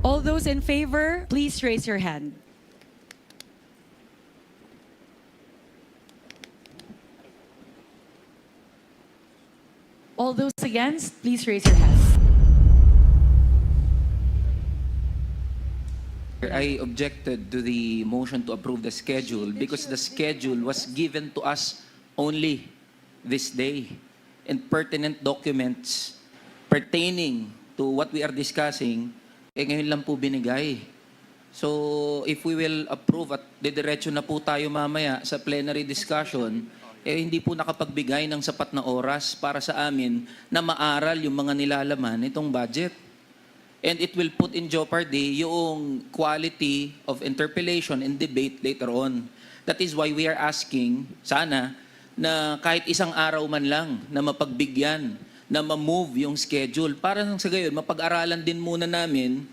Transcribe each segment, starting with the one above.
All those in favor, please raise your hand. All those against, please raise your hand. I objected to the motion to approve the schedule because the schedule was given to us only this day, and pertinent documents pertaining to what we are discussing, ngayon lang po binigay. So, if we will approve at didiretso na po tayo mamaya sa plenary discussion, hindi po nakapagbigay ng sapat na oras para sa amin na maaral yung mga nilalaman nitong budget. And it will put in jeopardy yung quality of interpellation and debate later on. That is why we are asking, sana, na kahit isang araw man lang na mapagbigyan, na ma-move yung schedule para sa gayon, mapag-aralan din muna namin,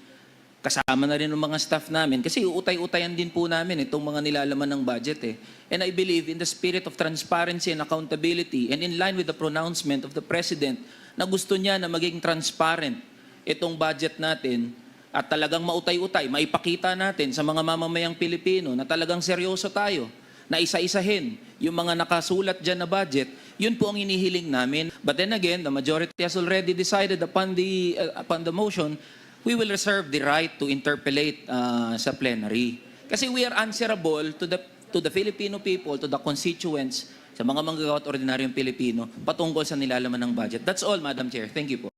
kasama na rin ng mga staff namin, kasi utay-utayan din po namin itong mga nilalaman ng budget eh. And I believe in the spirit of transparency and accountability and in line with the pronouncement of the President na gusto niya na maging transparent itong budget natin at talagang mautay-utay, maipakita natin sa mga mamamayang Pilipino na talagang seryoso tayo, na isa-isahin yung mga nakasulat dyan na budget, yun po ang inihiling namin. But then again, the majority has already decided upon the motion, we will reserve the right to interpellate sa plenary. Kasi we are answerable to the Filipino people, to the constituents, sa mga manggagawa at ordinaryong Pilipino, patungkol sa nilalaman ng budget. That's all, Madam Chair. Thank you po.